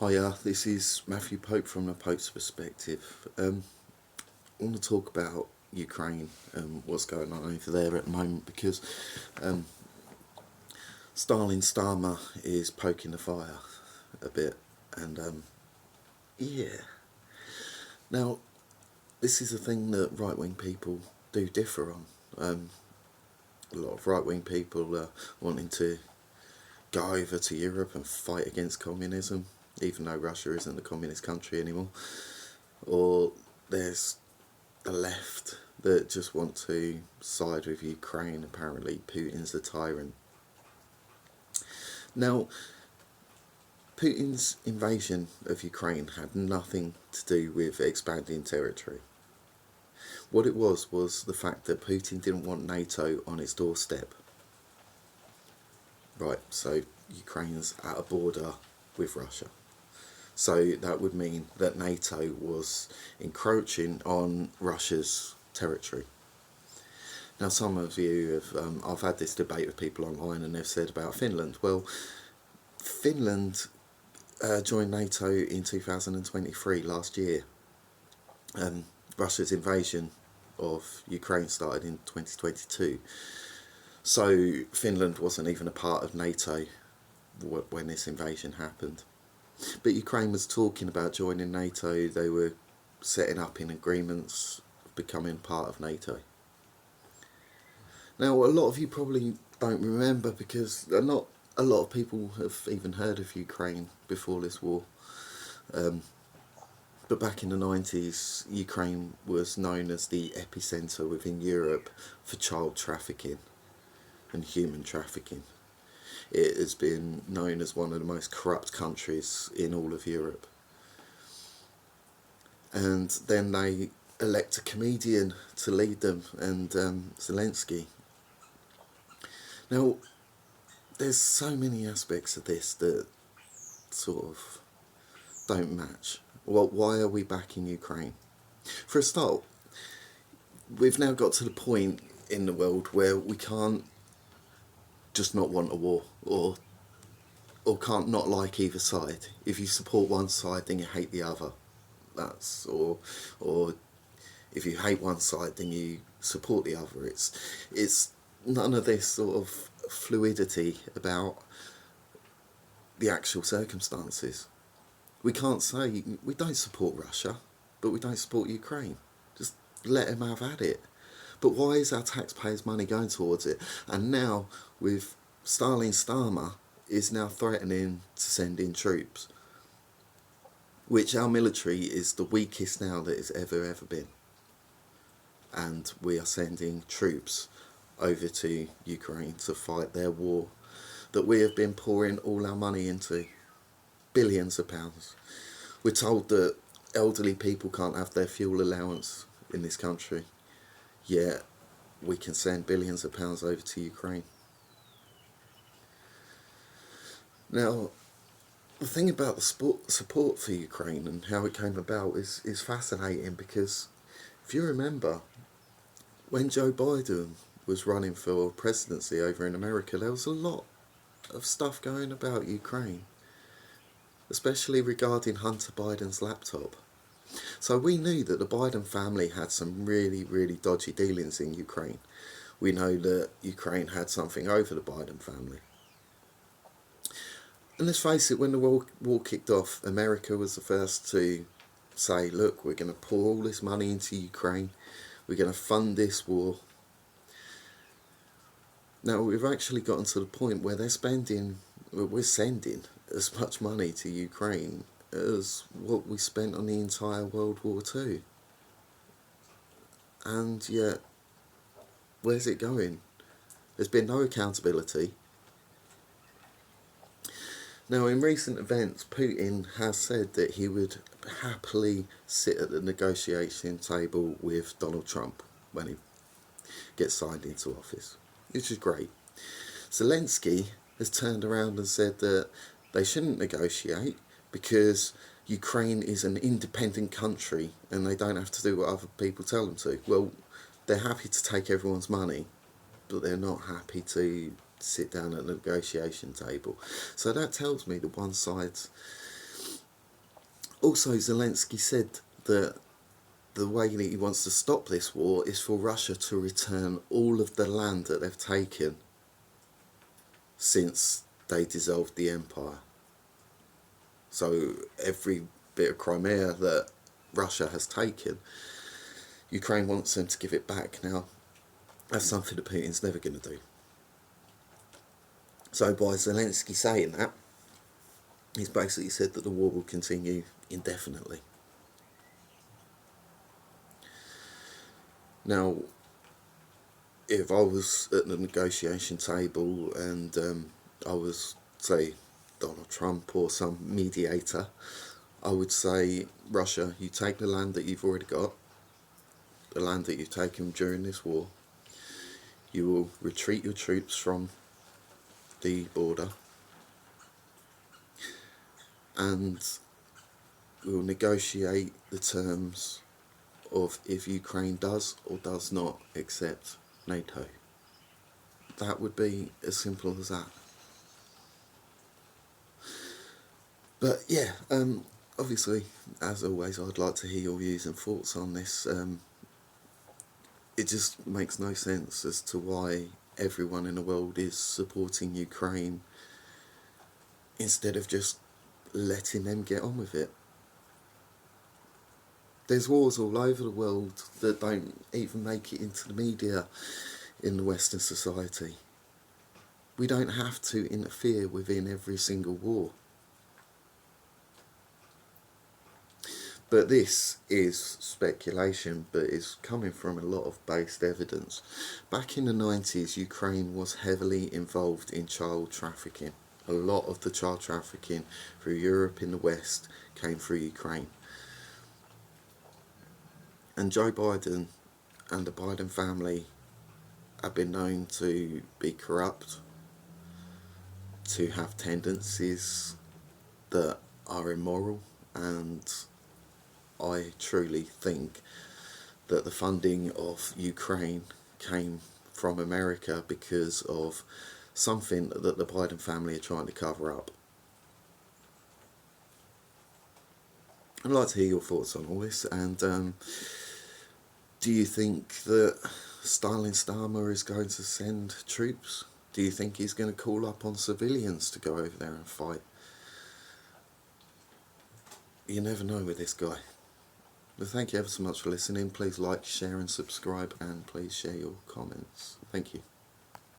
Hiya, this is Matthew Pope from the Pope's perspective. I want to talk about Ukraine and what's going on over there at the moment because um, Stalin Starmer is poking the fire a bit, and yeah. Now, this is a thing that right wing people do differ on. A lot of right wing people are wanting to go over to Europe and fight against communism, even though Russia isn't a communist country anymore. Or there's the left that just want to side with Ukraine. Apparently, Putin's the tyrant. Now, Putin's invasion of Ukraine had nothing to do with expanding territory. What it was the fact that Putin didn't want NATO on its doorstep. Right, so Ukraine's at a border with Russia. So that would mean that NATO was encroaching on Russia's territory. Now, some of you have, I've had this debate with people online and they've said about Finland. Well, Finland joined NATO in 2023, last year. Russia's invasion of Ukraine started in 2022. So Finland wasn't even a part of NATO when this invasion happened. But Ukraine was talking about joining NATO. They were setting up in agreements of becoming part of NATO. Now, a lot of you probably don't remember because not a lot of people have even heard of Ukraine before this war. But back in the 90s, Ukraine was known as the epicenter within Europe for child trafficking and human trafficking. It has been known as one of the most corrupt countries in all of Europe. And then they elect a comedian to lead them, and Zelensky. Now, there's so many aspects of this that sort of don't match. Well, why are we back in Ukraine? For a start, we've now got to the point in the world where we can't just not want a war, or can't not like either side. If you support one side, then you hate the other. That's or if you hate one side, then you support the other. It's none of this sort of fluidity about the actual circumstances. We can't say we don't support Russia, but we don't support Ukraine. Just let them have at it. But why is our taxpayers' money going towards it? And now, with Stalin Starmer, is now threatening to send in troops, which our military is the weakest now that it's ever been. And we are sending troops over to Ukraine to fight their war that we have been pouring all our money into. Billions of pounds. We're told that elderly people can't have their fuel allowance in this country, yet we can send billions of pounds over to Ukraine. Now, the thing about the support for Ukraine and how it came about is fascinating, because if you remember, when Joe Biden was running for presidency over in America, there was a lot of stuff going about Ukraine, especially regarding Hunter Biden's laptop. So we knew that the Biden family had some really dodgy dealings in Ukraine. We know that Ukraine had something over the Biden family. And let's face it, when the war kicked off, America was the first to say, look, we're going to pour all this money into Ukraine. We're going to fund this war. Now, we've actually gotten to the point where we're sending as much money to Ukraine as what we spent on the entire World War II. And yet, where's it going? There's been no accountability. Now, in recent events, Putin has said that he would happily sit at the negotiation table with Donald Trump when he gets signed into office, which is great. Zelensky has turned around and said that they shouldn't negotiate because Ukraine is an independent country and they don't have to do what other people tell them to. Well, they're happy to take everyone's money, but they're not happy to sit down at the negotiation table. So that tells me that one side's Also, Zelensky said that the way that he wants to stop this war is for Russia to return all of the land that they've taken since they dissolved the empire. So every bit of Crimea that Russia has taken, Ukraine wants them to give it back. Now, that's something that Putin's never going to do. So by Zelensky saying that, he's basically said that the war will continue indefinitely. Now, if I was at the negotiation table and I was, say, Donald Trump or some mediator, I would say, Russia, you take the land that you've already got, the land that you've taken during this war, you will retreat your troops from the border, and we'll negotiate the terms of if Ukraine does or does not accept NATO. That would be as simple as that. But yeah, obviously, as always, I'd like to hear your views and thoughts on this. It just makes no sense as to why everyone in the world is supporting Ukraine instead of just letting them get on with it. There's wars all over the world that don't even make it into the media in the Western society. We don't have to interfere within every single war. But this is speculation, but it's coming from a lot of based evidence. Back in the 90s, Ukraine was heavily involved in child trafficking. A lot of the child trafficking through Europe in the West came through Ukraine. And Joe Biden and the Biden family have been known to be corrupt, to have tendencies that are immoral, and I truly think that the funding of Ukraine came from America because of something that the Biden family are trying to cover up. I'd like to hear your thoughts on all this, and do you think that Stalin Starmer is going to send troops? Do you think he's going to call up on civilians to go over there and fight? You never know with this guy. Well, thank you ever so much for listening. Please like, share and subscribe, and please share your comments. Thank you.